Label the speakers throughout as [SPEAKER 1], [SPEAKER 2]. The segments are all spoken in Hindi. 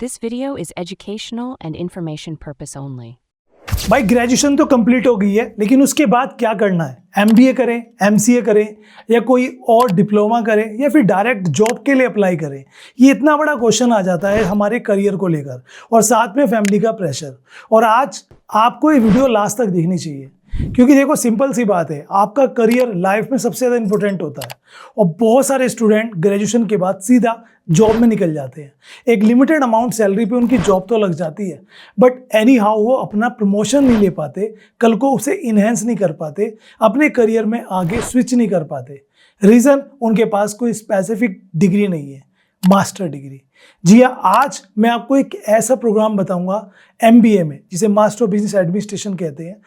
[SPEAKER 1] This video is educational and information purpose only.
[SPEAKER 2] भाई ग्रेजुएशन तो कंप्लीट हो गई है, लेकिन उसके बाद क्या करना है? एमबीए करें, एमसीए करें, या कोई और डिप्लोमा करें, या फिर डायरेक्ट जॉब के लिए अप्लाई करें? ये इतना बड़ा क्वेश्चन आ जाता है हमारे करियर को लेकर, और साथ में फैमिली का प्रेशर। और आज आपको ये वीडियो लास्ट तक देखनी चाहिए, क्योंकि देखो सिंपल सी बात है, आपका करियर लाइफ में सबसे ज़्यादा इंपॉर्टेंट होता है। और बहुत सारे स्टूडेंट ग्रेजुएशन के बाद सीधा जॉब में निकल जाते हैं। एक लिमिटेड अमाउंट सैलरी पे उनकी जॉब तो लग जाती है, बट एनी हाउ वो अपना प्रमोशन नहीं ले पाते, कल को उसे इन्हेंस नहीं कर पाते, अपने करियर में आगे स्विच नहीं कर पाते। रीज़न, उनके पास कोई स्पेसिफिक डिग्री नहीं है, मास्टर डिग्री। जी हाँ, आज मैं आपको एक ऐसा प्रोग्राम बताऊंगा एमबीए में, जिसे मास्टर ऑफ बिजनेस एडमिनिस्ट्रेशन कहते हैं।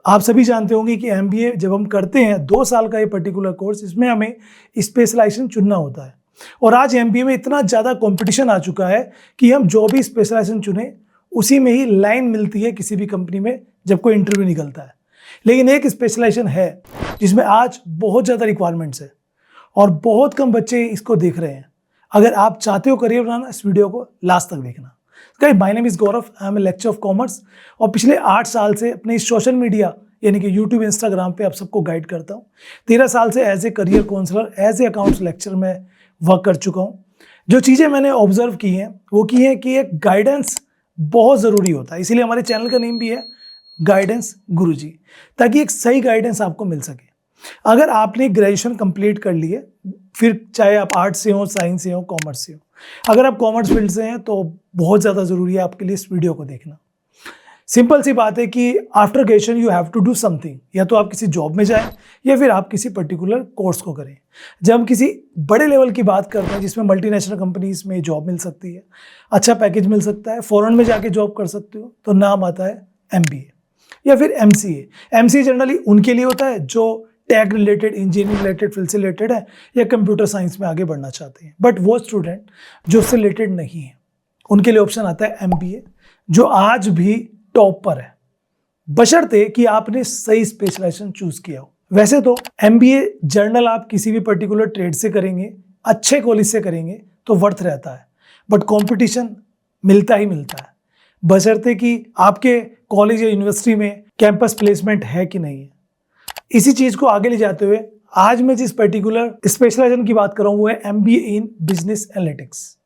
[SPEAKER 2] आप सभी जानते होंगे कि एमबीए जब हम करते हैं, 2 साल का ये पर्टिकुलर कोर्स, इसमें हमें स्पेशलाइजेशन चुनना होता है। और आज एमबीए में इतना ज़्यादा कंपटीशन आ चुका है कि हम जो भी स्पेशलाइजेशन चुने उसी में ही लाइन मिलती है किसी भी कंपनी में जब कोई इंटरव्यू निकलता है। लेकिन एक स्पेशलाइजेशन है जिसमें आज बहुत ज़्यादा रिक्वायरमेंट्स है और बहुत कम बच्चे इसको देख रहे हैं। अगर आप चाहते हो करियर बनाना, इस वीडियो को लास्ट तक देखना। My name is Gaurav, I am a lecture of commerce, और पिछले 8 साल से अपने इस सोशल मीडिया यानी कि यूट्यूब, इंस्टाग्राम पे आप सबको गाइड करता हूँ। 13 साल से as a career counsellor, as a accounts lecture में वर्क कर चुका हूँ। जो चीज़ें मैंने ऑब्जर्व की हैं वो की हैं कि एक गाइडेंस बहुत ज़रूरी होता है, इसीलिए हमारे चैनल का नेम भी है गाइडेंस गुरुजी, ताकि एक सही गाइडेंस आपको मिल सके। अगर आपने ग्रेजुएशन कंप्लीट कर ली है, फिर चाहे आप आर्ट्स से हो, साइंस से हो, कॉमर्स से हो, अगर आप कॉमर्स फील्ड से हैं तो बहुत ज़्यादा ज़रूरी है आपके लिए इस वीडियो को देखना। सिंपल सी बात है कि after graduation you have to do something, या तो आप किसी जॉब में जाएं या फिर आप किसी पर्टिकुलर कोर्स को करें। जब हम किसी बड़े लेवल की बात करते हैं जिसमें मल्टीनेशनल कंपनीज में जॉब मिल सकती है, अच्छा पैकेज मिल सकता है, फॉरेन में जाके जॉब कर सकते हो, तो नाम आता है एमबीए या फिर एमसीए। एमसीए जनरली उनके लिए होता है जो tech related, engineering related field से रिलेटेड है, या कंप्यूटर साइंस में आगे बढ़ना चाहते हैं। बट वो स्टूडेंट जो उससे रिलेटेड नहीं है, उनके लिए ऑप्शन आता है एमबीए, जो आज भी टॉप पर है, बशर्ते कि आपने सही स्पेशलाइजेशन चूज किया हो। वैसे तो एमबीए जर्नल आप किसी भी पर्टिकुलर ट्रेड से करेंगे, अच्छे कॉलेज से करेंगे तो वर्थ रहता है, बट कंपटीशन मिलता ही मिलता है, बशर्ते कि आपके कॉलेज या यूनिवर्सिटी में कैंपस प्लेसमेंट है कि नहीं है। इसी चीज को आगे ले जाते हुए आज मैं जिस पर्टिकुलर स्पेशलाइजेशन की बात कर रहा हूं वो है एमबीए इन बिजनेस एनालिटिक्स।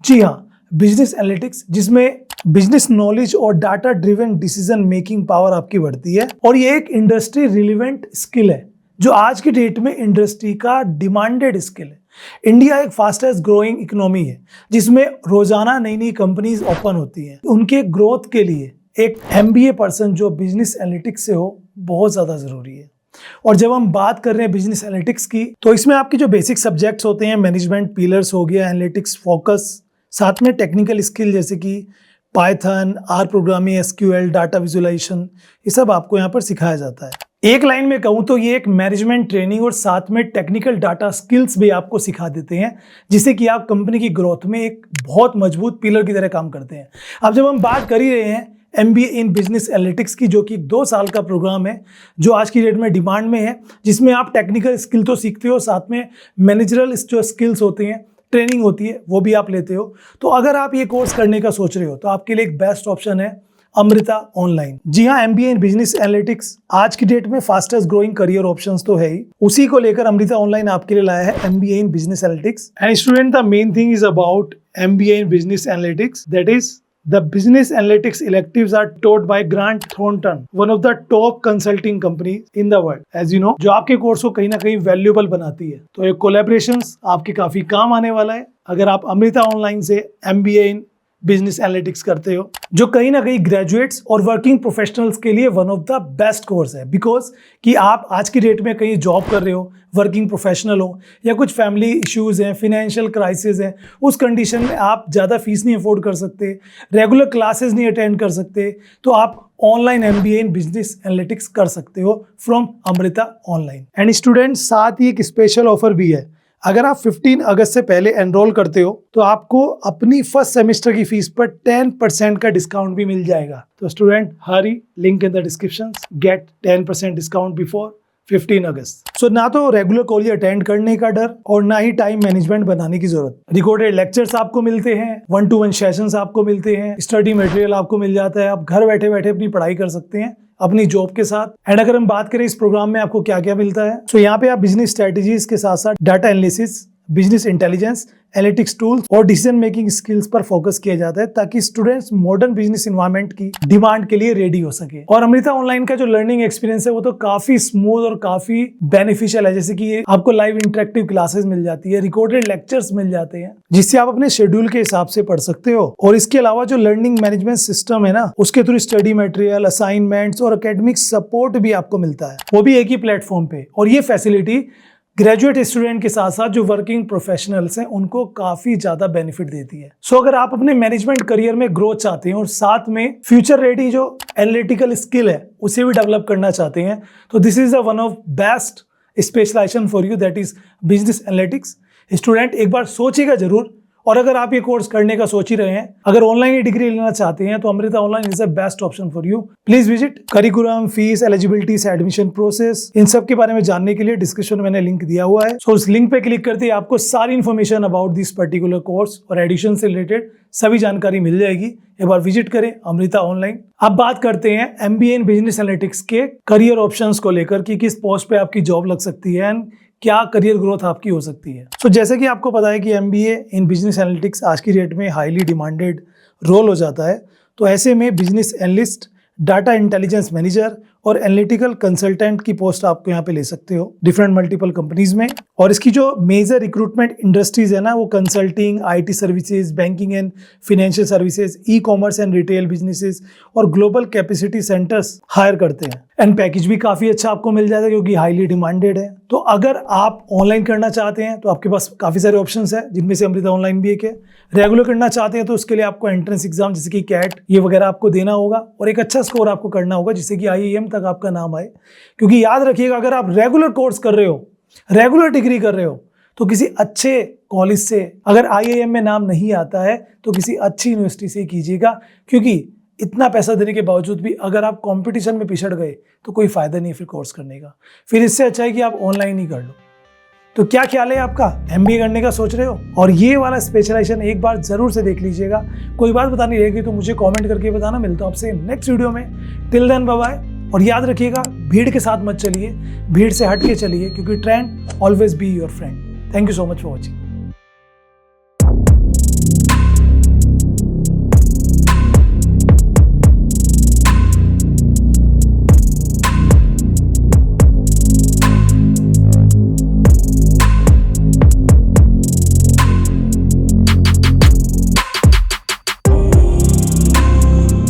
[SPEAKER 2] जी हाँ, बिजनेस एनालिटिक्स, जिसमें बिजनेस नॉलेज और data driven decision making power आपकी बढ़ती है। और ये एक इंडस्ट्री रिलेवेंट स्किल है जो आज की डेट में इंडस्ट्री का डिमांडेड स्किल है। इंडिया एक फास्टेस्ट ग्रोइंग इकोनॉमी है जिसमें रोजाना नई नई कंपनीज ओपन होती हैं। उनके ग्रोथ के लिए एक एमबीए पर्सन जो बिजनेस एनालिटिक्स से हो बहुत ज़्यादा ज़रूरी है। और जब हम बात कर रहे हैं बिजनेस एनालिटिक्स की, तो इसमें आपके जो बेसिक सब्जेक्ट्स होते हैं, मैनेजमेंट पिलर्स हो गया, एनालिटिक्स फोकस, साथ में टेक्निकल स्किल जैसे कि Python, R programming, SQL, data visualisation, ये सब आपको यहाँ पर सिखाया जाता है। एक लाइन में कहूँ तो ये एक मैनेजमेंट ट्रेनिंग और साथ में टेक्निकल डाटा स्किल्स भी आपको सिखा देते हैं, जिससे कि आप कंपनी की ग्रोथ में एक बहुत मजबूत पिलर की तरह काम करते हैं। अब जब हम बात कर ही रहे हैं एमबीए इन बिजनेस एनालिटिक्स की, जो कि 2 साल का प्रोग्राम है, जो आज की डेट में डिमांड में है, जिसमें आप टेक्निकल स्किल तो सीखते हो, साथ में मैनेजरल जो स्किल्स होते हैं, ट्रेनिंग होती है, वो भी आप लेते हो। तो अगर आप ये कोर्स करने का सोच रहे हो तो आपके लिए एक बेस्ट ऑप्शन है अमृता ऑनलाइन। जी हाँ, एमबीए इन बिजनेस एनालिटिक्स आज की डेट में फास्टेस्ट ग्रोइंग करियर ऑप्शंस तो है ही, उसी को लेकर अमृता ऑनलाइन आपके लिए लाया है MBA in business analytics. And student, the main thing is about MBA in business analytics, that is the business analytics electives are taught by Grant Thornton, one of the top consulting companies in the world. As you know, जो आपके कोर्स को कहीं ना कहीं वैल्यूएबल बनाती है, तो ये कोलैबोरेशंस आपके काफी काम आने वाला है अगर आप अमृता ऑनलाइन से एमबीए इन बिजनेस एनालिटिक्स करते हो, जो कहीं ना कहीं ग्रेजुएट्स और वर्किंग प्रोफेशनल्स के लिए one of the best course है। बिकॉज कि आप आज की डेट में कहीं जॉब कर रहे हो, वर्किंग प्रोफेशनल हो, या कुछ फैमिली इश्यूज हैं, फिनेंशियल क्राइसिस है, उस कंडीशन में आप ज़्यादा फीस नहीं अफोर्ड कर सकते, रेगुलर क्लासेस नहीं अटेंड कर सकते, तो आप online MBA in business analytics कर सकते हो from Amrita online. And student, साथ ही एक स्पेशल ऑफर भी है। अगर आप 15 अगस्त से पहले एनरोल करते हो तो आपको अपनी फर्स्ट सेमेस्टर की फीस पर 10% का डिस्काउंट भी मिल जाएगा। तो student, hurry, link in the description, get 10% discount before 15 August. So ना तो रेगुलर कॉलेज अटेंड करने का डर और ना ही टाइम मैनेजमेंट बनाने की जरूरत। रिकॉर्डेड लेक्चर्स आपको मिलते हैं, 1-to-1 सेशंस आपको मिलते हैं, स्टडी मटेरियल आपको मिल जाता है, आप घर बैठे बैठे अपनी पढ़ाई कर सकते हैं अपनी जॉब के साथ। एंड अगर हम बात करें इस प्रोग्राम में आपको क्या क्या मिलता है, सो यहाँ पे आप बिजनेस स्ट्रेटेजीज के साथ साथ data analysis, business intelligence, analytics tools और डिसीजन मेकिंग स्किल्स पर फोकस किया जाता है ताकि स्टूडेंट्स मॉडर्न बिजनेस एनवायरनमेंट की डिमांड के लिए रेडी हो सके। और अमृता ऑनलाइन का जो लर्निंग एक्सपीरियंस है वो तो काफी स्मूथ और काफी बेनिफिशियल है, जैसे कि आपको लाइव इंटरेक्टिव क्लासेस मिल जाती है, रिकॉर्डेड लेक्चर्स मिल जाते हैं जिससे आप अपने शेड्यूल के हिसाब से पढ़ सकते हो। और इसके अलावा जो लर्निंग मैनेजमेंट सिस्टम है ना, उसके थ्रू स्टडी मटेरियल, असाइनमेंट्स और एकेडमिक सपोर्ट भी आपको मिलता है, वो भी एक ही प्लेटफॉर्म पे। और ये फैसिलिटी ग्रेजुएट स्टूडेंट के साथ साथ जो वर्किंग प्रोफेशनल्स हैं उनको काफी ज्यादा बेनिफिट देती है। सो अगर आप अपने मैनेजमेंट करियर में ग्रोथ चाहते हैं और साथ में फ्यूचर रेडी जो एनालिटिकल स्किल है उसे भी डेवलप करना चाहते हैं, तो this is the one of best specialisation for you, that is business analytics. Student एक बार सोचिएगा जरूर, और अगर आप ये कोर्स करने का सोच ही रहे हैं, अगर ऑनलाइन ही डिग्री लेना चाहते हैं, तो Amrita online is the best option for you. Please visit. Curriculum, fees, eligibility, admission process, इन सब के बारे में जानने के लिए डिस्क्रिप्शन में मैंने लिंक दिया हुआ है। सो उस लिंक पे क्लिक करते ही आपको सारी information about this particular course और एडिशन से रिलेटेड सभी जानकारी मिल जाएगी। एक बार विजिट करें अमृता ऑनलाइन। अब बात करते हैं MBA इन बिजनेस एनालिटिक्स के करियर ऑप्शंस को लेकर कि किस पोस्ट पे आपकी जॉब लग सकती है एंड क्या करियर ग्रोथ आपकी हो सकती है। सो जैसे कि आपको पता है कि MBA इन बिजनेस एनालिटिक्स आज की डेट में हाईली डिमांडेड रोल हो जाता है, तो ऐसे में business analyst, data intelligence manager और एनालिटिकल कंसल्टेंट की पोस्ट आपको यहाँ पे ले सकते हो डिफरेंट मल्टीपल कंपनीज में। और इसकी जो मेजर रिक्रूटमेंट इंडस्ट्रीज है ना, वो consulting, IT services, banking and financial services, e-commerce and retail businesses और ग्लोबल कैपेसिटी सेंटर्स हायर करते हैं। एंड पैकेज भी काफी अच्छा आपको मिल जाता है क्योंकि हाईली डिमांडेड है। तो अगर आप ऑनलाइन करना चाहते हैं तो आपके पास काफी सारे ऑप्शंस है, जिनमें से अमृता ऑनलाइन भी एक है। रेगुलर करना चाहते हैं तो उसके लिए आपको एंट्रेंस एग्जाम जैसे कि कैट ये वगैरह आपको देना होगा और एक अच्छा स्कोर आपको करना होगा जिससे कि IIM तक आपका नाम आए। क्योंकि याद रखिएगा, अगर आप रेगुलर कोर्स कर रहे हो, रेगुलर डिग्री कर रहे हो, तो किसी अच्छे कॉलेज से, अगर IIM में नाम नहीं आता है तो किसी अच्छी यूनिवर्सिटी से कीजिएगा, क्योंकि इतना पैसा देने के बावजूद भी अगर आप कंपटीशन में पिछड़ गए तो कोई फायदा नहीं फिर कोर्स करने का। फिर इससे अच्छा है कि आप ऑनलाइन ही कर लो। तो क्या ख्याल है आपका, MBA करने का सोच रहे हो? और ये वाला स्पेशलाइजेशन एक बार जरूर से देख लीजिएगा। कोई बात बतानी रहेगी तो मुझे कमेंट करके बताना। मिलता हूं आपसे नेक्स्ट वीडियो में। Till then bye bye. और याद रखिएगा, भीड़ के साथ मत चलिए, भीड़ से हट के चलिए, क्योंकि trend always be your friend. Thank you so much for watching.